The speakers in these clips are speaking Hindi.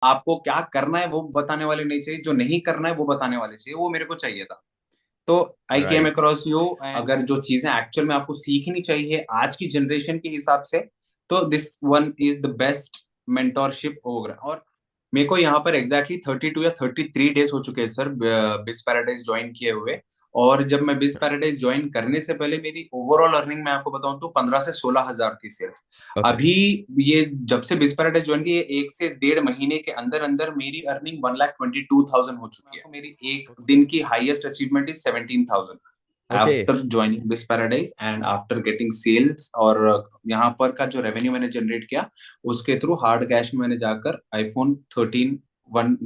आपको क्या करना है वो बताने वाले नहीं चाहिए, जो नहीं करना है वो बताने वाले चाहिए, वो मेरे को चाहिए था। तो I came right. Across you, अगर जो चीजें एक्चुअल में आपको सीखनी चाहिए आज की जनरेशन के हिसाब से, तो this one is the best mentorship होगा। और मेरे को यहाँ पर एग्जैक्टली 32 या 33 डेज हो चुके हैं सर बिस पैराडाइज ज्वाइन किए हुए। और जब मैं बिस पैराडाइज ज्वाइन करने से पहले मेरी ओवरऑल अर्निंग मैं आपको बताऊं तो 15 से 16 हजार थी सिर्फ। ओके। अभी ये जब से बिस पैराडाइज ज्वाइन की, 1 से 1.5 महीने के अंदर अंदर मेरी अर्निंग 1,22,000 हो चुकी है। मेरी एक दिन की highest achievement is 17,000 okay. After joining this Paradise and after getting sales. और यहाँ पर का जो रेवेन्यू मैंने जनरेट किया उसके थ्रू हार्ड कैश में मैंने जाकर iPhone 13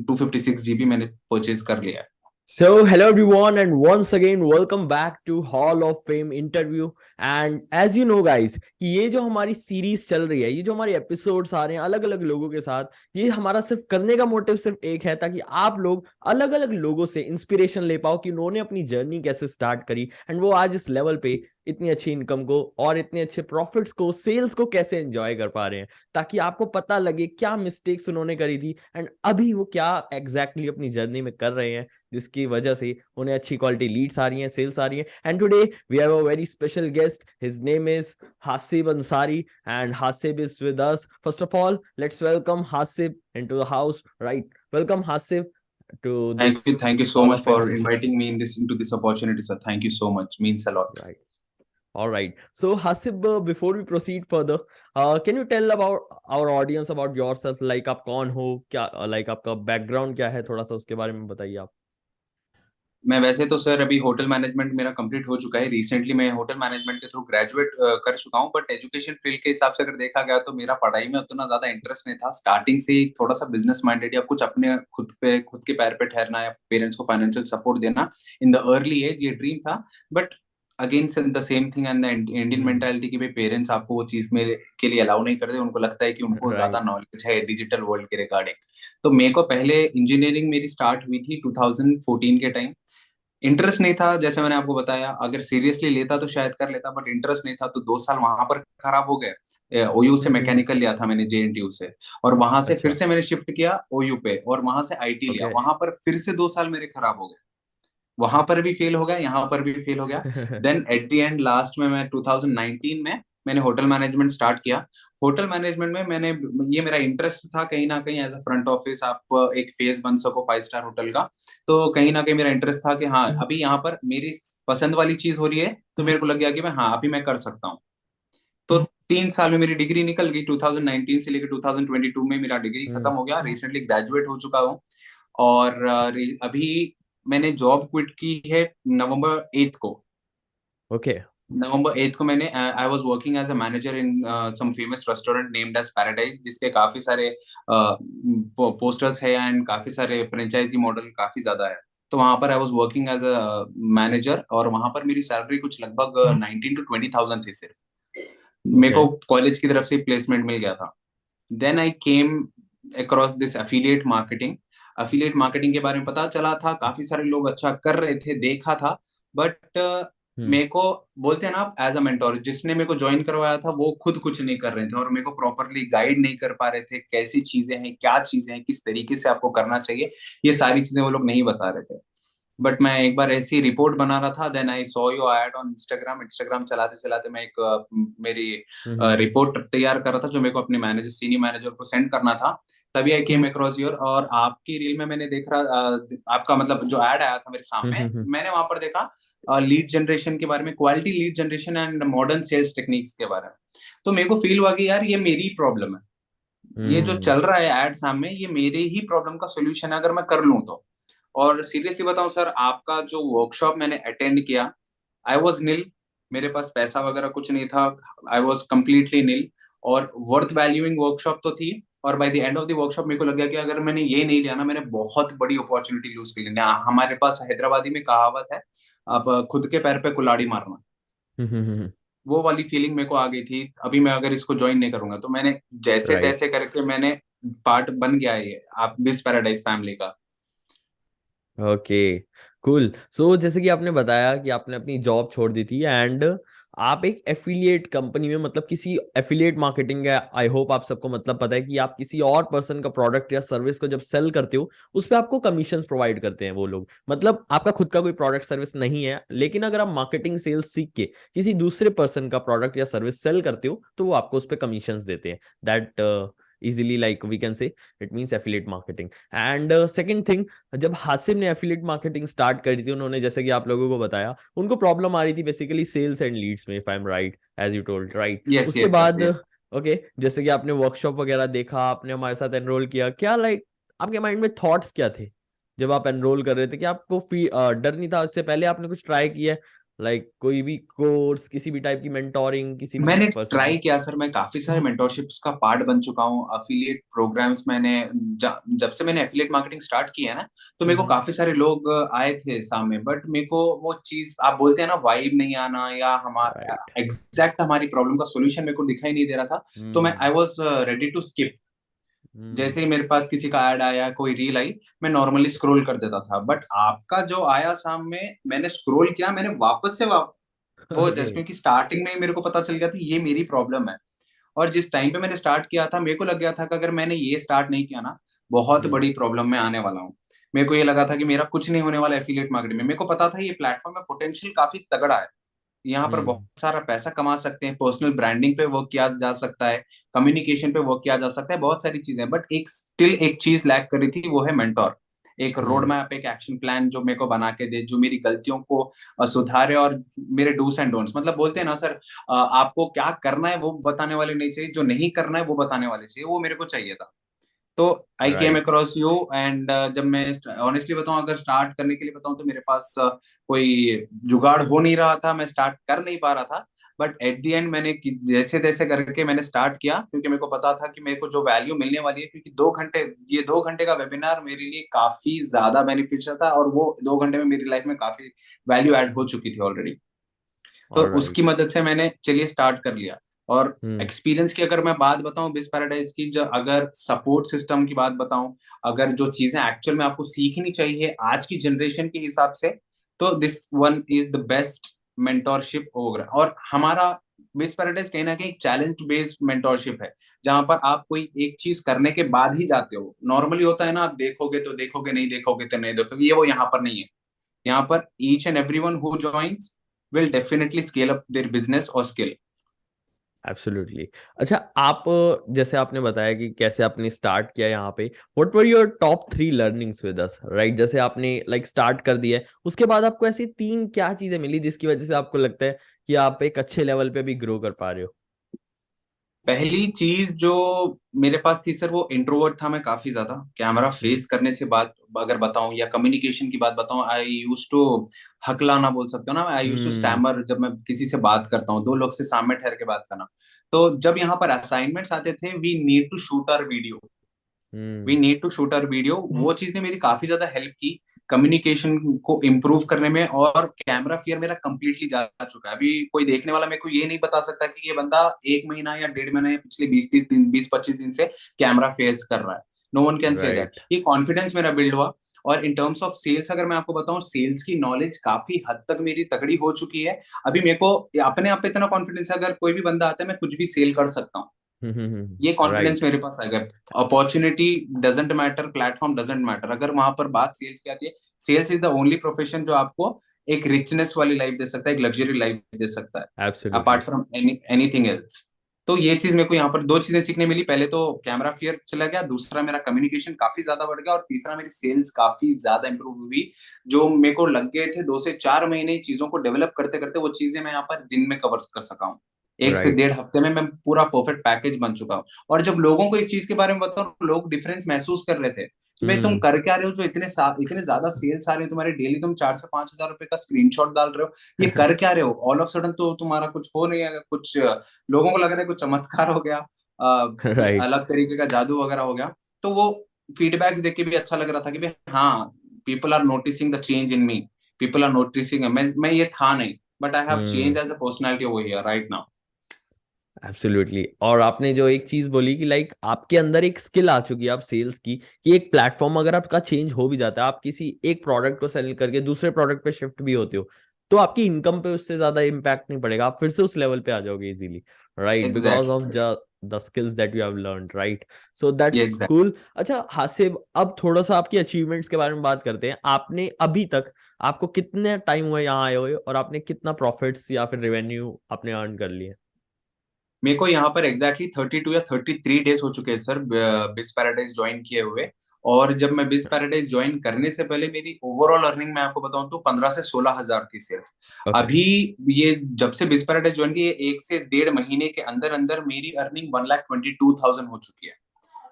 256 GB मैंने परचेज कर लिया है। So, hello everyone, and once again, welcome back to Hall of Fame interview. And as you know, guys, कि ये जो हमारी सीरीज चल रही है, ये जो हमारे एपिसोड्स आ रहे हैं अलग अलग लोगों के साथ, ये हमारा सिर्फ करने का मोटिव सिर्फ एक है, ताकि आप लोग अलग अलग लोगों से इंस्पिरेशन ले पाओ कि उन्होंने अपनी जर्नी कैसे स्टार्ट करी एंड वो आज इस लेवल पे इतनी अच्छी इनकम को और इतने अच्छे प्रॉफिट्स को, सेल्स को कैसे एंजॉय कर पा रहे हैं, ताकि आपको पता लगे क्या मिस्टेक्स उन्होंने करी थी एंड अभी वो क्या एग्जैक्टली अपनी जर्नी में कर रहे हैं, जिसकी वजह से उन्हें अच्छी क्वालिटी लीड्स आ रही हैं, सेल्स आ रही हैं। And today we have a very special guest, his name is Haseeb Ansari and Haseeb is with us. First of all, let's welcome Haseeb into the house, right? Welcome Haseeb to this thank you so Hall much of Fame for session. Inviting me in this into this opportunity sir, thank you so much, means a lot. Right. All right. So Hasib, before we proceed further, can you tell about our audience about yourself? Like आप कौन हो, क्या like आपका background क्या है, थोड़ा सा उसके बारे में बताइए आप। मैं वैसे तो सर अभी होटल मैनेजमेंट मेरा कंप्लीट हो चुका है। रिसेंटली मैं होटल मैनेजमेंट के थ्रू ग्रेजुएट कर चुका हूं। बट एजुकेशन फील्ड के हिसाब से अगर देखा गया तो मेरा पढ़ाई में उतना ज्यादा इंटरेस्ट नहीं था। स्टार्टिंग से ही थोड़ा सा बिजनेस माइंडेड या कुछ अपने खुद के पैर पे ठहरना या पेरेंट्स को फाइनेंशियल सपोर्ट देना इन द अर्ली एज, ये ड्रीम था। But again the same thing and the Indian hmm. Mentality की भी पेरेंट्स आपको वो चीज में के लिए अलाउ नहीं करते। उनको लगता है कि उनको ज्यादा राइट। नॉलेज है डिजिटल वर्ल्ड के रिगार्डिंग। तो मेरे को पहले इंजीनियरिंग मेरी स्टार्ट हुई थी 2014 के टाइम। इंटरेस्ट नहीं था, जैसे मैंने आपको बताया, अगर सीरियसली लेता तो शायद कर लेता, बट इंटरेस्ट नहीं था तो 2 साल वहां पर खराब हो गए। ओयू से हम्म। मैकेनिकल लिया था मैंने, JNTU से। और वहां से फिर अच्छा। से मैंने शिफ्ट किया ओयू पे, और वहां से आईटी लिया। ओके। वहां पर फिर से 2 साल मेरे खराब हो गए। वहां पर भी फेल हो गया, यहाँ पर भी फेल हो गया। Then at the end last में मैं 2019 में मैंने होटल मैनेजमेंट स्टार्ट किया। होटल मैनेजमेंट में मैंने, ये मेरा इंटरेस्ट था कहीं ना कहीं, एज अ फ्रंट ऑफिस आप एक फेस बन सको 5 स्टार होटल का। तो कहीं ना कहीं मेरा इंटरेस्ट था कि हाँ अभी यहाँ पर मेरी पसंद वाली चीज हो रही है, तो मेरे को लग गया कि मैं हाँ अभी मैं कर सकता हूँ। तो 3 साल में मेरी डिग्री निकल गई। 2019 से लेकर 2022 में मेरा डिग्री खत्म हम्म। हो गया। रिसेंटली ग्रेजुएट हो चुका हूँ। और अभी मैंने जॉब क्विट की है नवंबर 8 को। ओके। नवंबर 8 को मैंने, I was working as a manager in some famous restaurant named as Paradise, जिसके काफी सारे पोस्टर्स है एंड काफी सारे फ्रेंचाइजी मॉडल काफी ज्यादा है। तो वहां पर I was working as a manager, और वहां पर मेरी सैलरी कुछ लगभग 19 to 20,000 थी सिर्फ। मेरे ओके। को कॉलेज की तरफ से प्लेसमेंट मिल गया था। Then I came across this affiliate marketing. Affiliate marketing के बारे में पता चला था, काफी सारे लोग अच्छा कर रहे थे, देखा था। बट हम्म। मेरे को, बोलते हैं ना आप, एज अ मेंटोर, जिसने मेरे को ज्वाइन करवाया था वो खुद कुछ नहीं कर रहे थे और मेरे को प्रॉपरली गाइड नहीं कर पा रहे थे, कैसी चीजें हैं, क्या चीजें हैं, किस तरीके से आपको करना चाहिए, ये सारी चीजें वो लोग नहीं बता रहे थे। बट मैं एक बार ऐसी रिपोर्ट बना रहा था, then I saw your ad on Instagram. Instagram चलाते चलाते मैं एक मेरी हम्म। रिपोर्ट तैयार कर रहा था, जो मेरे को अपने मैनेजर, सीनियर मैनेजर को सेंड करना था। तभी आई केम अक्रॉस योर, और आपकी रील में मैंने देख रहा, आपका मतलब जो एड आया था मेरे सामने, हम्म। मैंने वहां पर देखा लीड जनरेशन के बारे में, quality lead generation and modern sales techniques के बारे में। तो मेरे को फील हुआ कि यार ये मेरी प्रॉब्लम है। ये जो हम्म। चल रहा है एड सामने, ये मेरे ही प्रॉब्लम का सोल्यूशन है अगर मैं कर लूं तो। और सीरियसली बताऊं सर, आपका जो वर्कशॉप मैंने अटेंड किया, आई वॉज नील। मेरे पास पैसा वगैरह कुछ नहीं था। आई वॉज कम्प्लीटली नील। और वर्थ वैल्यूइंग वर्कशॉप तो थी। और by the end of the workshop मेरे को लग गया कि अगर मैंने ये नहीं लिया ना, मैंने बहुत बड़ी अपॉर्चुनिटी लूज कर ली। हमारे पास हैदराबादी में कहावत है, आप खुद के पैर पे कुल्हाड़ी मारना। वो वाली फीलिंग मेरे को आ गई थी। अभी मैं अगर इसको ज्वाइन नहीं करूंगा तो मैंने जैसे राइट। तैसे करके मैंने पार्ट बन गया है ये आप बिस पैराडाइज फैमिली का। ओके। कूल। सो जैसे कि आपने बताया कि आपने अपनी जॉब छोड़ दी थी एंड आप एक एफिलिएट कंपनी में, मतलब किसी एफिलिएट मार्केटिंग है, आई होप आप सबको मतलब पता है कि आप किसी और पर्सन का प्रोडक्ट या सर्विस को जब सेल करते हो उस पे आपको कमीशंस प्रोवाइड करते हैं वो लोग। मतलब आपका खुद का कोई प्रोडक्ट सर्विस नहीं है, लेकिन अगर आप मार्केटिंग सेल्स सीख के किसी दूसरे पर्सन का प्रोडक्ट या सर्विस सेल करते हो तो वो आपको उस पे कमीशंस देते हैं। That easily like we can say it means affiliate marketing. And second thing, जब हासिब ने एफिलिएट मार्केटिंग स्टार्ट करी थी, उन्होंने जैसे कि आप लोगों को बताया उनको प्रॉब्लम आ रही थी बेसिकली सेल्स एंड लीड्स में, if I am right, as you told right. Yes उसके यस सर बाद यस। ओके जैसे कि आपने वर्कशॉप वगैरह देखा, आपने हमारे साथ एनरोल किया, क्या लाइक आपके माइंड में थॉट्स क्या थे जब आप एनरोल कर रहे थे? कि आपको डर नहीं था? इससे पहले आपने कुछ ट्राई किया, लाइक कोई भी कोर्स, किसी भी टाइप की मेंटोरिंग किसी भी मैंने पर्सन की? ट्राई किया सर, मैं काफी सारे मेंटोरशिप्स का पार्ट बन चुका हूँ, अफिलिएट प्रोग्राम्स मैंने जब से मैंने एफिलिएट मार्केटिंग स्टार्ट किया है ना, तो मेरे को हम्म। काफी सारे लोग आए थे सामने, बट मेरे को वो चीज आप बोलते हैं ना वाइब नहीं आना, या हमारा राइट। एग्जैक्ट हमारी प्रॉब्लम का सॉल्यूशन मेरे को दिखाई नहीं दे रहा था। तो मैं I hmm. Was ready to skip. Hmm. जैसे ही मेरे पास किसी का ऐड आया, कोई रील आई, मैं नॉर्मली स्क्रॉल कर देता था, बट आपका जो आया सामने, मैंने स्क्रॉल किया, मैंने वापस से वो ओके। जैसे, क्योंकि स्टार्टिंग में ही मेरे को पता चल गया था ये मेरी प्रॉब्लम है। और जिस टाइम पे मैंने स्टार्ट किया था, मेरे को लग गया था कि अगर मैंने ये स्टार्ट नहीं किया ना, बहुत हम्म। बड़ी प्रॉब्लम में आने वाला हूँ। मेरे को ये लगा था कि मेरा कुछ नहीं होने वाला एफिलिएट मार्केटिंग में। मेरे को पता था ये प्लेटफॉर्म में पोटेंशियल काफी तगड़ा है, यहाँ पर बहुत हम्म। सारा पैसा कमा सकते हैं, पर्सनल ब्रांडिंग पे वर्क किया जा सकता है, कम्युनिकेशन पे वर्क किया जा सकता है, बहुत सारी चीजें। बट एक स्टिल एक चीज लैक करी थी, वो है मेंटोर। एक रोड हम्म। मैप, एक एक्शन प्लान जो मेरे को बना के दे, जो मेरी गलतियों को सुधारे, और मेरे डूस एंड डोंट्स, मतलब बोलते हैं ना सर, आपको क्या करना है वो बताने वाले नहीं चाहिए, जो नहीं करना है वो बताने वाले चाहिए, वो मेरे को चाहिए था। तो I came right. Across you, and जब मैं ऑनेस्टली बताऊं, अगर स्टार्ट करने के लिए बताऊं, तो मेरे पास कोई जुगाड़ हो नहीं रहा था, मैं स्टार्ट कर नहीं पा रहा था। बट एट द एंड मैंने जैसे तैसे करके मैंने स्टार्ट किया, क्योंकि मेरे को पता था कि मेरे को जो वैल्यू मिलने वाली है, क्योंकि 2 घंटे, ये 2 घंटे का वेबिनार मेरे लिए काफी ज्यादा बेनिफिशियल था, और वो 2 घंटे में मेरी लाइफ में काफी वैल्यू ऐड हो चुकी थी ऑलरेडी। तो ऑलराइट। उसकी मदद से मैंने चलिए स्टार्ट कर लिया। और हम्म। एक्सपीरियंस की अगर मैं बात बताऊं बिस पैराडाइज की, जो अगर सपोर्ट सिस्टम की बात बताऊं, अगर जो चीजें एक्चुअल में आपको सीखनी चाहिए आज की जनरेशन के हिसाब से, तो this one is the best mentorship होगा। और हमारा बिस पैराडाइज कहीं ना कहीं चैलेंज बेस्ड मेंटोरशिप है, जहां पर आप कोई एक चीज करने के बाद ही जाते हो। नॉर्मली होता है ना, आप देखोगे तो देखोगे, नहीं देखोगे तो नहीं देखोगे, ये वो यहाँ पर नहीं है। यहाँ पर each and everyone who joins will definitely scale up their business or skill. Absolutely. अच्छा, आप जैसे आपने बताया कि कैसे आपने स्टार्ट किया यहाँ पे, what were your top 3 learnings with us, right? जैसे आपने लाइक स्टार्ट कर दिया है, उसके बाद आपको ऐसी 3 क्या चीजें मिली जिसकी वजह से आपको लगता है कि आप एक अच्छे लेवल पे भी ग्रो कर पा रहे हो? पहली चीज जो मेरे पास थी सर, वो इंट्रोवर्ट था मैं काफी ज्यादा। कैमरा हम्म। फेस करने से बात अगर बताऊं, या कम्युनिकेशन की बात बताऊं, आई यूज टू हकलाना बोल सकते हो ना, आई यूज टू हम्म। स्टैमर जब मैं किसी से बात करता हूँ, दो लोग से सामने ठहर के बात करना। तो जब यहाँ पर असाइनमेंट्स आते थे, we need to shoot our video, we hmm. Need to shoot our video, वो चीज ने मेरी काफी ज्यादा हेल्प की कम्युनिकेशन को इम्प्रूव करने में। और कैमरा फियर मेरा कंप्लीटली जा चुका है। अभी कोई देखने वाला मेरे को ये नहीं बता सकता कि ये बंदा 1 महीना या 1.5 महीना या पिछले 20-30 दिन, 20-25 दिन से कैमरा फेस कर रहा है। No one can say that. Right. ये कॉन्फिडेंस मेरा बिल्ड हुआ। और इन टर्म्स ऑफ सेल्स अगर मैं आपको बताऊं, सेल्स की नॉलेज काफी हद तक मेरी तगड़ी हो चुकी है। अभी मेरे को अपने आप पे इतना कॉन्फिडेंस है, अगर कोई भी बंदा आता है, मैं कुछ भी सेल कर सकता हूँ। ये कॉन्फिडेंस राइट। मेरे पास है। अगर opportunity doesn't matter, platform doesn't matter, अगर वहां पर बात सेल्स की आती है, sales is the only profession जो आपको एक रिचनेस वाली लाइफ दे सकता है, एक लग्जरी लाइफ दे सकता है, apart absolutely. From anything else. तो ये चीज मेरे को यहाँ पर दो चीजें सीखने मिली। पहले तो कैमरा फियर चला गया, दूसरा मेरा कम्युनिकेशन काफी ज्यादा बढ़ गया, और तीसरा मेरी सेल्स काफी ज्यादा इंप्रूव हुई। जो मेरे को लग गए थे 2 से 4 महीने चीजों को डेवलप करते करते, वो चीजें मैं यहाँ पर दिन में कवर कर सका हूँ। एक से राइट। डेढ़ हफ्ते में मैं पूरा परफेक्ट पैकेज बन चुका हूँ। और जब लोगों को इस चीज के बारे में बताओ, लोग डिफरेंस महसूस कर रहे थे कि भाई तुम हम्म। कर क्या रहे हो, जो इतने ज्यादा सेल्स आ रहे हो तुम्हारे डेली, तुम 4 से 5 हजार रुपए का स्क्रीनशॉट डाल रहे हो, ये कर क्या रहे हो? ऑल ऑफ सडन तो तुम्हारा कुछ हो नहीं है, कुछ लोगों को लग रहा है कुछ चमत्कार हो गया, राइट। अलग तरीके का जादू वगैरह हो गया। तो वो फीडबैक्स देख के भी अच्छा लग रहा था कि भाई हाँ, people are noticing the change in me, people are noticing. मैं ये था नहीं, but I have hmm. Change as a personality over here right now. Absolutely. और आपने जो एक चीज बोली कि लाइक आपके अंदर एक स्किल आ चुकी है आप सेल्स की, कि एक प्लेटफॉर्म अगर आपका चेंज हो भी जाता है, आप किसी एक प्रोडक्ट को सेल करके दूसरे प्रोडक्ट पे शिफ्ट भी होते हो, तो आपकी इनकम पे उससे ज्यादा इम्पैक्ट नहीं पड़ेगा, आप फिर से उस लेवल पे आ जाओगे easily, right, because of exactly. The skills that you have learned, right. So that's ये एग्जैक्ट कूल। अच्छा हासिब, अब थोड़ा सा आपकी अचीवमेंट्स के बारे में बात करते हैं। आपने अभी तक, आपको कितने टाइम हुआ यहाँ आए हुए, और आपने कितना प्रॉफिट्स या फिर रेवेन्यू आपने अर्न कर लिए? मेरे को यहाँ पर एग्जैक्टली 32 या 33 डेज हो चुके हैं सर बिस पैराडाइज ज्वाइन किए हुए। और जब मैं बिस पैराडाइज ज्वाइन करने से पहले मेरी ओवरऑल अर्निंग मैं आपको बताऊं तो 15 से 16 हजार थी सिर्फ। ओके। अभी ये जब से बिस पैराडाइज ज्वाइन की 1 से 1.5 महीने के अंदर अंदर मेरी अर्निंग 1,22,000 हो चुकी है।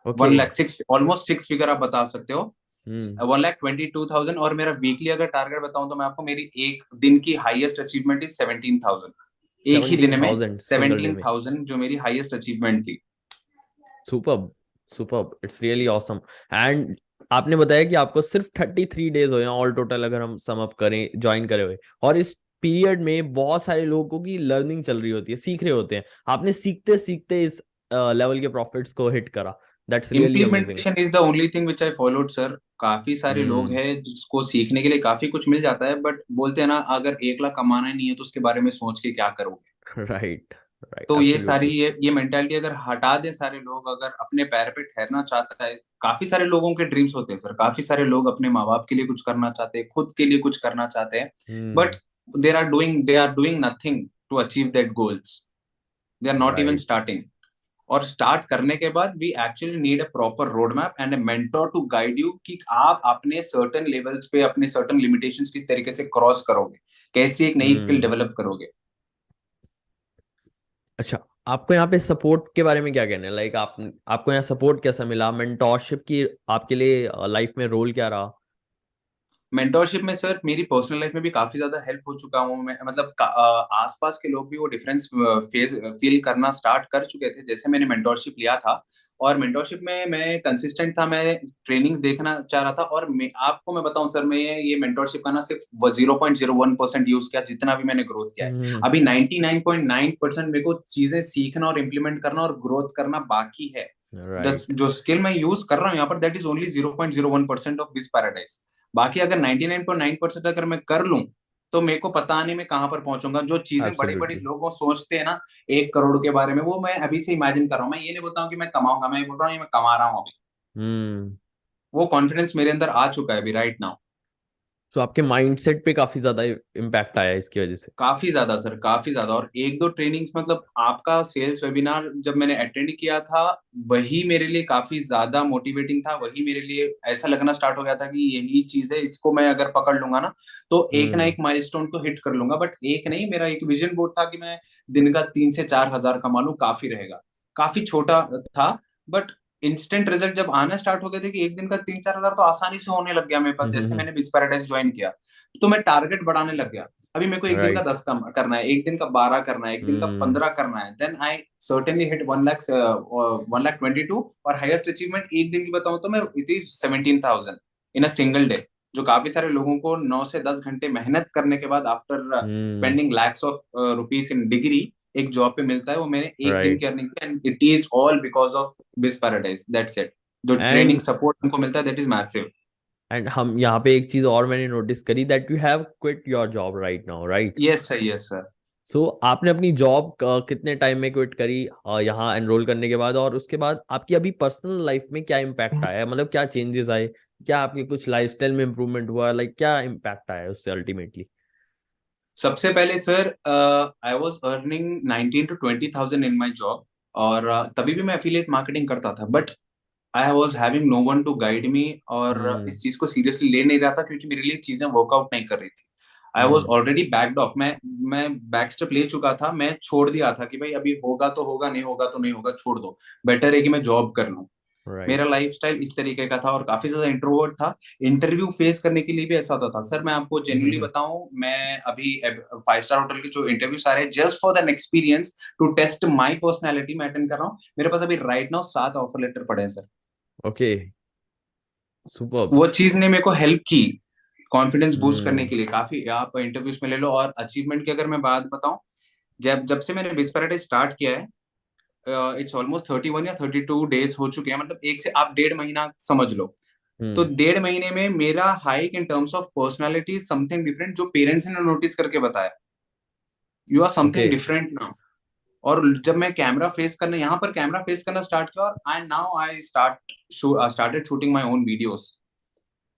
ओके। 1 लाख 6 ऑलमोस्ट 6 फिगर आप बता सकते हो। हम्म। 1,22,000। और मेरा वीकली अगर टारगेट बताऊं तो मैं आपको, मेरी एक दिन की हाईएस्ट अचीवमेंट इज 17,000। एक ही दिन में 17,000 सिंगल डे में? 17,000 जो मेरी हाईएस्ट अचीवमेंट थी। Superb, superb, it's really awesome. And आपने बताया कि आपको सिर्फ 33 डेज हुए हैं ऑल टोटल, अगर हम सम अप करें, ज्वाइन करे हुए, और इस पीरियड में बहुत सारे लोगों की लर्निंग चल रही होती है, सीख रहे होते हैं। आपने सीखते सीखते इस लेवल के प्रॉफिट्स को हिट करा। That's really amazing. Implementation is the only thing which I followed sir. काफी सारे लोग हम्म। हैं जिसको सीखने के लिए काफी कुछ मिल जाता है, बट बोलते हैं ना, अगर 1 लाख कमाना ही नहीं है तो उसके बारे में सोच के क्या करोगे। राइट, राइट, तो ये सारी एब्सोल्युटली। ये मेंटालिटी अगर हटा दें सारे लोग, अगर अपने पैर पे ठहरना चाहता है। काफी सारे लोगों के ड्रीम्स होते हैं सर, काफी सारे लोग अपने माँ बाप के लिए कुछ करना चाहते हैं, खुद के लिए कुछ करना चाहते हैं। But hmm. They are doing nothing to achieve that goals. They are not even right. Starting. और स्टार्ट करने के बाद we actually need a proper road map and a mentor to guide you कि आप अपने सर्टेन लेवल्स पे अपने सर्टेन लिमिटेशंस किस तरीके से क्रॉस करोगे, कैसे एक नई स्किल हम्म। डेवलप करोगे। अच्छा, आपको यहाँ पे सपोर्ट के बारे में क्या कहना है? लाइक आपको यहाँ सपोर्ट कैसा मिला, मेंटोरशिप की आपके लिए लाइफ में रोल क्या रहा? मेंटोरशिप में सर मेरी पर्सनल लाइफ में भी काफी ज्यादा हेल्प हो चुका हूँ मैं, मतलब आसपास के लोग भी वो डिफरेंस फेस फील करना स्टार्ट कर चुके थे जैसे मैंने मेंटोरशिप लिया था। और मेंटोरशिप में मैं कंसिस्टेंट था, मैं ट्रेनिंग्स देखना चाह रहा था। और आपको मैं बताऊं सर, मैं ये मेंटोरशिप का ना सिर्फ 0.01% यूज किया जितना भी मैंने ग्रोथ किया है। हम्म। अभी 99.9% मेरे को चीजें सीखना और इम्प्लीमेंट करना और ग्रोथ करना बाकी है। दस राइट। जो स्किल मैं यूज कर रहा हूँ यहाँ पर, that is only 0.01% of this paradise. बाकी अगर 99.9% अगर मैं कर लूं तो मेरे को पता नहीं मैं कहां पर पहुंचूंगा। जो चीजें बड़ी बड़ी एब्सोल्युटली। लोगों सोचते हैं ना 1 करोड़ के बारे में, वो मैं अभी से इमेजिन कर रहा हूँ। मैं ये नहीं बोलता हूँ कि मैं कमाऊंगा, मैं ये बोल रहा हूँ ये मैं कमा रहा हूँ अभी। हम्म। वो कॉन्फिडेंस मेरे अंदर आ चुका है अभी राइट नाउ। तो आपके माइंडसेट पे काफी ज्यादा इम्पैक्ट आया है इसकी वजह से? काफी ज्यादा सर, काफी ज्यादा। और एक दो ट्रेनिंग्स, मतलब आपका सेल्स वेबिनार जब मैंने अटेंड किया था, वही मेरे लिए काफी ज्यादा मोटिवेटिंग था। वही मेरे लिए ऐसा लगना स्टार्ट हो गया था कि यही चीज है, इसको मैं अगर पकड़ लूंगा ना तो एक ना हम्म। एक माइलस्टोन तो हिट कर लूंगा। बट एक नहीं, मेरा एक विजन बोर्ड था कि मैं दिन का 3 से 4 हजार कमा लूं, काफी रहेगा। काफी छोटा था, बट इंस्टेंट रिजल्ट जब आना स्टार्ट हो गए थे कि एक दिन का 3-4 हजार तो आसानी से होने लग गया मेरे पास, जैसे मैंने बिस पैराडाइज ज्वाइन किया। तो मैं टारगेट बढ़ाने लग गया। अभी मेरे को एक दिन का राइट। 10 कम करना है, एक दिन का 12 करना है, एक दिन का हम्म। 15 करना है, देन आई सर्टेनली हिट 1,22,000। और हाईएस्ट अचीवमेंट एक दिन की बताऊं तो मैं it is 17,000 in a single day. जो काफी सारे लोगों को 9 से 10 घंटे मेहनत करने के बाद after hmm. Spending lakhs of rupees in degree एक जॉब पे मिलता है, वो मैंने एक दिन की राइट। अर्निंग की। And it is all because of बिस पैराडाइज, दैट्स इट। जो ट्रेनिंग एंड सपोर्ट हमको मिलता है दैट इज मैसिव। हम यहाँ पे एक चीज और मैंने नोटिस करी, that you have quit your job right now, right? Yes sir, yes sir. So आपने अपनी जॉब कितने टाइम में क्विट करी यहाँ एनरोल करने के बाद, और उसके बाद आपकी अभी पर्सनल लाइफ में क्या इम्पैक्ट आया, मतलब क्या चेंजेस आए? क्या आपके कुछ लाइफस्टाइल में इम्प्रूवमेंट हुआ? लाइक क्या इम्पैक्ट आया उससे अल्टीमेटली? सबसे पहले sir, I was earning 19 to 20,000 in my job. और तभी भी मैं एफिलिएट मार्केटिंग करता था, but I was having no one to guide me. और हम्म। इस चीज को सीरियसली ले नहीं रहा था क्योंकि मेरे लिए चीजें वर्कआउट नहीं कर रही थी। I was hmm. Already backed of. मैं बैक स्टेप ले चुका था, मैं छोड़ दिया था कि भाई अभी होगा तो होगा, नहीं होगा तो नहीं होगा, छोड़ दो। बेटर है कि मैं जॉब कर लूं। मेरा राइट। लाइफस्टाइल इस तरीके का था और काफी ज्यादा इंट्रोवर्ट था। इंटरव्यू फेस करने के लिए भी ऐसा होता था सर। मैं आपको जेन्युइनली बताऊं, मैं अभी 5 स्टार होटल के जो इंटरव्यूज आ रहे हैं just for than experience to test my personality, मैं अटेंड कर रहा हूँ। मेरे पास अभी राइट नाउ 7 ऑफर लेटर पड़े हैं सर। ओके। सुपर्ब। वो चीज ने मेरे को हेल्प की कॉन्फिडेंस बूस्ट करने हम्म। के लिए काफी। आप इंटरव्यूज में ले लो। और अचीवमेंट की अगर मैं बात बताऊं, जब जब से मैंने बिस्पेरेटे स्टार्ट किया है, इट्स ऑलमोस्ट 31 या 32 डेज हो चुके हैं, मतलब एक से आप 1.5 महीना समझ लो। तो हम्म। 1.5 महीने में मेरा hike in terms of personality something different, जो पेरेंट्स ने नोटिस करके बताया, you are okay. Something different now. और जब मैं कैमरा फेस करना, यहाँ पर कैमरा फेस करना स्टार्ट किया, और I now I started shooting my own videos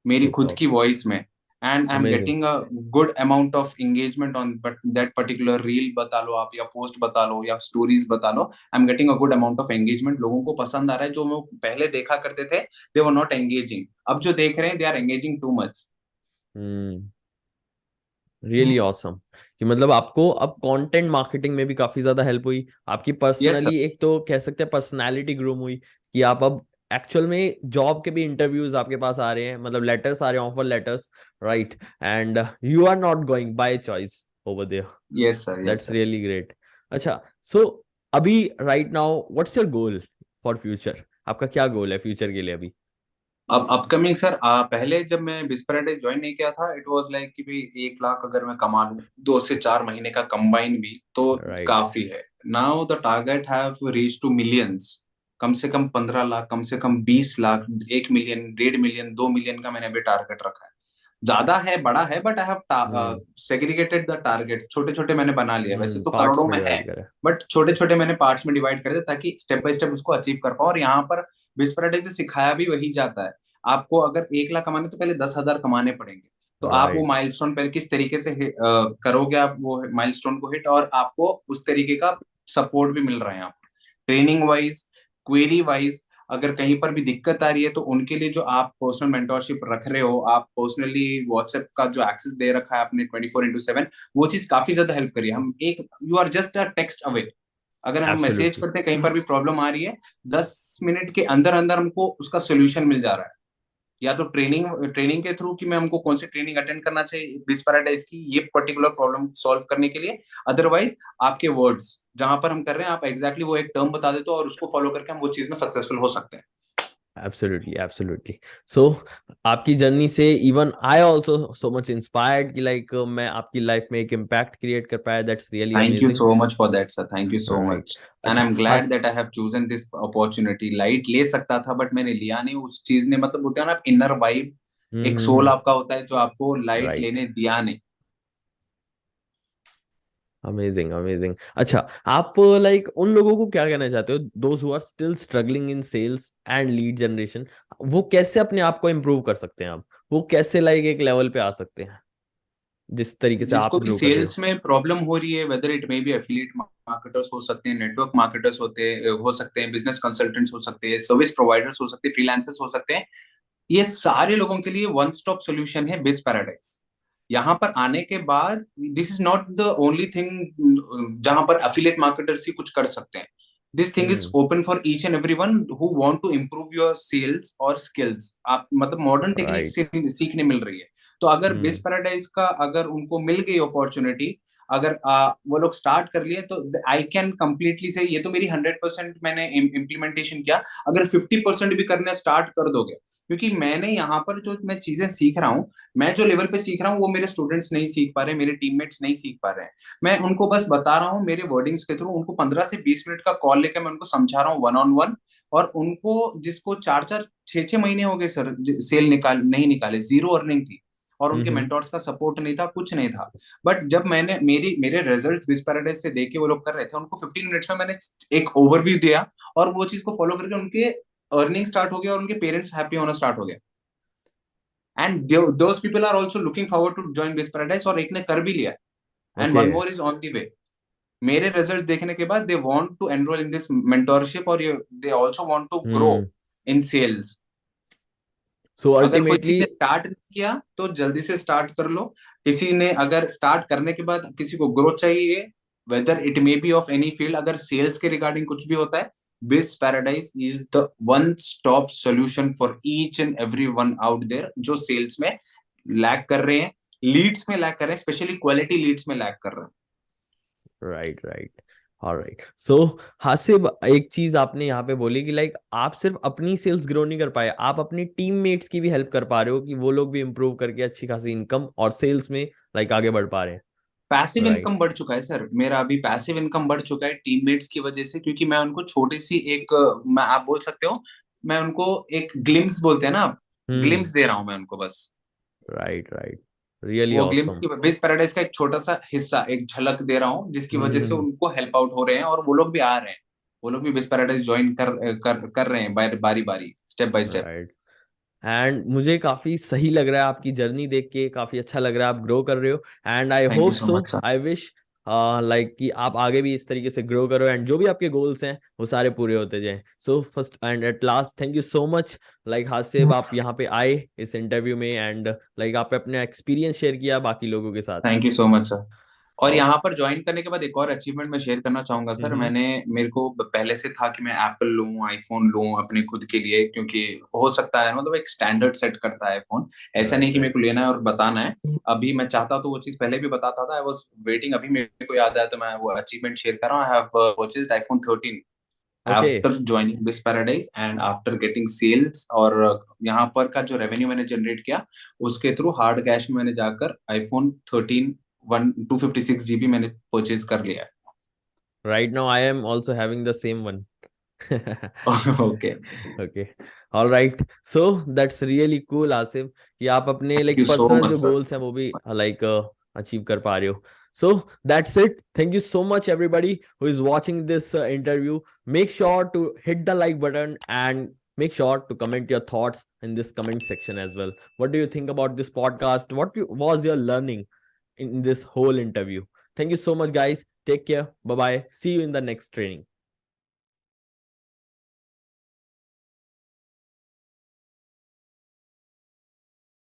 मेरी खुद सुपर। की वॉइस में, and I am amazing. Getting a good amount of engagement on but that particular reel बता लो आप, या पोस्ट बता लो, या स्टोरीज बता लो। I am getting a good amount of engagement, लोगों को पसंद आ रहा है। जो लोग पहले देखा करते थे दे वर नॉट एंगेजिंग, अब जो देख रहे हैं they are engaging too much. Hmm. Really awesome. कि मतलब आपको अब कंटेंट मार्केटिंग में भी काफी ज्यादा हेल्प हुई आपकी यस सर। पर्सनली, एक तो कह सकते हैं पर्सनालिटी ग्रूम हुई कि आप अब एक्चुअल में जॉब के भी इंटरव्यूज आपके पास आ रहे हैं, मतलब लेटर्स आ रहे हैं, offer letters, right? And you are not going by choice over there. Yes sir. Yes that's sir. Really great. अच्छा, सो अभी right now what's your goal for future? आपका क्या गोल है फ्यूचर के लिए अभी? अब अपकमिंग सर, पहले जब मैं बिस्परेटिस ज्वाइन नहीं किया था, इट वाज लाइक कि भाई 1 लाख अगर मैं कमा लूं 2 से 4 महीने का कंबाइन भी तो राइट। काफी है। Now the target have reach two millions. कम से कम 15 लाख, कम से कम 20 लाख, 1 मिलियन, 1.5 मिलियन, 2 मिलियन का मैंने अभी टारगेट रखा है। ज्यादा है, बड़ा है, but I have hmm. Segregated the target, छोटे छोटे मैंने बना लिया, वैसे तो पार्ट्स करोड़ों में में है, डिवाइड करें। बट छोटे छोटे मैंने पार्ट्स में डिवाइड कर दिया ताकि स्टेप बाय स्टेप उसको अचीव कर पाओ। और यहाँ पर बिस्परेटिस में सिखाया भी वही जाता है, आपको अगर 1 लाख कमाने तो पहले 10,000 कमाने पड़ेंगे। तो आप वो राइट। माइलस्टोन पर किस तरीके से करोगे, आप वो माइलस्टोन को हिट, और आपको उस तरीके का सपोर्ट भी मिल रहा है यहाँ पर, ट्रेनिंग वाइज, क्वेरी वाइज। अगर कहीं पर भी दिक्कत आ रही है तो उनके लिए जो आप पर्सनल मेंटोरशिप रख रहे हो, आप पर्सनली व्हाट्सएप का जो एक्सेस दे रखा है आपने 24/7, वो चीज काफी ज्यादा हेल्प करी है। हम एक, you are just a text away. अगर हम मैसेज एब्सोल्युटली। करते हैं कहीं पर भी प्रॉब्लम आ रही है, 10 मिनट के अंदर अंदर हमको उसका सोल्यूशन मिल जा रहा है। या तो ट्रेनिंग ट्रेनिंग के थ्रू कि मैं हमको कौन सी ट्रेनिंग अटेंड करना चाहिए बिस पैराडाइज की, ये पर्टिकुलर प्रॉब्लम सॉल्व करने के लिए। अदरवाइज आपके वर्ड्स जहां पर हम कर रहे हैं, आप एग्जैक्टली वो एक टर्म बता देते हो और उसको फॉलो करके हम वो चीज में सक्सेसफुल हो सकते हैं। Absolutely, absolutely. सो आपकी जर्नी से even I also so much inspired कि लाइक मैं आपकी लाइफ में एक इम्पैक्ट क्रिएट कर पाया। That's really thank you amazing. So much for that sir, thank you so right. Much. And I अच्छा, एम हाँ। Glad that I have chosen this opportunity. Light ले सकता था बट मैंने लिया नहीं, उस चीज ने, मतलब होता है ना इनर वाइब, एक सोल हम्म। आपका होता है जो आपको लाइट राइट। लेने दिया नहीं। Amazing, amazing. अच्छा, आप लाइक उन लोगों को क्या कहना चाहते हो, those who are still struggling in sales and lead generation? वो कैसे अपने आप को इम्प्रूव कर सकते हैं? आप वो कैसे लाइक एक लेवल पे आ सकते हैं जिस तरीके से आप जिसको भी ग्रो कर रहे सेल्स हो? में प्रॉब्लम हो रही है, weather it may B affiliate marketers हो सकते हैं, नेटवर्क मार्केटर्स हो सकते हैं, बिजनेस कंसल्टेंट्स हो सकते हैं, सर्विस प्रोवाइडर्स हो सकते हैं, फ्रीलांसर्स हो सकते हैं, ये सारे लोगों के लिए वन स्टॉप सॉल्यूशन है बिज पैराडाइज। यहाँ पर आने के बाद this is not the only thing जहां पर एफिलिएट मार्केटर्स ही कुछ कर सकते हैं। This thing is hmm. Open for each and every one who want to improve your sales और स्किल्स। आप मतलब मॉडर्न टेक्निक राइट। सीखने मिल रही है। तो अगर बिज हम्म। पैराडाइज का अगर उनको मिल गई अपॉर्चुनिटी, अगर वो लोग स्टार्ट कर लिए, तो आई कैन कंप्लीटली से, ये तो मेरी 100% मैंने इम्प्लीमेंटेशन किया। अगर 50% भी करना स्टार्ट कर दोगे, क्योंकि मैंने यहाँ पर जो मैं चीजें सीख रहा हूँ, मैं जो लेवल पे सीख रहा हूँ वो मेरे स्टूडेंट्स नहीं सीख पा रहे, मेरे टीममेट्स नहीं सीख पा रहे हैं। मैं उनको बस बता रहा हूँ मेरे वर्डिंग्स के थ्रू, उनको 15 से 20 मिनट का कॉल लेकर मैं उनको समझा रहा हूँ वन ऑन वन। और उनको, जिसको 4-4 6-6 महीने हो गए सर सेल निकाल नहीं निकाले, जीरो अर्निंग थी, और उनके हम्म। मेंटोर्स का सपोर्ट नहीं था, कुछ नहीं था। बट जब मैंने मेरे रिजल्ट्स बिज पैराडाइज से देखे वो लोग कर रहे थे, उनको 15 मिनट्स में मैंने एक ओवरव्यू दिया, और वो चीज को फॉलो करके उनके अर्निंग स्टार्ट हो गया और उनके पेरेंट्स हैप्पी होना स्टार्ट हो गया। And those people are also looking forward to join Biz Paradise, और एक ने कर भी लिया, and okay. One more is on the way. मेरे रिजल्ट्स देखने के बाद they want to enrol in this mentorship, और they also want to grow hmm. In sales. So अगर कोई किसी अल्टीमेटली। ने स्टार्ट किया तो जल्दी से स्टार्ट कर लो। किसी ने अगर स्टार्ट करने के बाद किसी को ग्रोथ चाहिए, whether it may be of any field, अगर सेल्स के रिगार्डिंग कुछ भी होता है, Biz Paradise is the one stop solution for each and every one out there जो सेल्स में लैग कर रहे हैं, लीड्स में लैग कर रहे हैं, स्पेशली क्वालिटी लीड्स में लैग कर रहे हैं। Right, right. ऑलराइट। सो हासिब, एक चीज आपने यहाँ पे बोली कि लाइक आप सिर्फ अपनी सेल्स ग्रो नहीं कर पाए, आप अपनी टीममेट्स की भी हेल्प कर पा रहे हो कि वो लोग भी इंप्रूव करके अच्छी खासी इनकम और सेल्स में लाइक आगे बढ़ पा रहे हैं। Passive right. इनकम बढ़ चुका है सर मेरा, अभी पैसिव इनकम बढ़ चुका है टीममेट्स की वजह से, क्योंकि मैं उनको छोटी सी एक मैं आप बोल सकते हो, मैं उनको एक ग्लिम्स बोलते हैं ना, ग्लिम्स दे रहा हूं मैं उनको बस। राइट राइट, रियली वो ग्लिम्स ऑसम। की बिस पैराडाइज का एक छोटा सा हिस्सा, एक झलक दे रहा हूँ, जिसकी वजह से हम्म। उनको हेल्प आउट हो रहे हैं, और वो लोग भी आ रहे हैं। वो लोग भी बिस पैराडाइज ज्वाइन कर रहे हैं बारी बारी, step by step. Right. And मुझे काफी सही लग रहा है आपकी जर्नी देख के, काफी अच्छा लग रहा है, आप ग्रो कर रहे हो। And I thank hope you so so, much sir. I wish like कि आप आगे भी इस तरीके से ग्रो करो एंड जो भी आपके गोल्स हैं वो सारे पूरे होते जाएं। So first and at last, thank you so much like हासिब, आप यहाँ पे आए इस इंटरव्यू में एंड लाइक आपने अपना एक्सपीरियंस शेयर किया बाकी लोगों के साथ। Thank you so much sir. और और यहाँ पर ज्वाइन करने के बाद एक और अचीवमेंट मैं शेयर करना चाहूंगा सर। हम्म। मेरे को पहले से था कि मैं एप्पल लूं, आईफोन लूं अपने खुद के लिए, क्योंकि हो सकता है मतलब एक स्टैंडर्ड सेट करता है आईफोन। ऐसा नहीं राइट कि मेरे राइट। को लेना है और बताना है। अभी मैं चाहता तो वो चीज पहले भी बताता था। I was waiting. अभी मेरे को याद आया तो मैं वो अचीवमेंट शेयर कर रहा हूँ। I have purchased iPhone 13 okay. After joining this Paradise and after getting sales. और यहाँ पर का जो रेवेन्यू मैंने जनरेट किया, उसके थ्रू हार्ड कैश में मैंने जाकर आईफोन 13 256 GB मैंने परचेज कर लिया right now I am also having the same one. है। Okay. Okay. All right. So that's really cool Asif कि आप अपने thank like you so personal much जो सर। गोल्स हैं वो भी लाइक अचीव कर पा रहे हो। So that's it, thank you so much everybody who is watching this interview. Make sure to hit the like button and make sure to comment your thoughts in this comment section as well. What do you think about this podcast? Was your learning in this whole interview? Thank you so much guys, take care, bye bye, see you in the next training.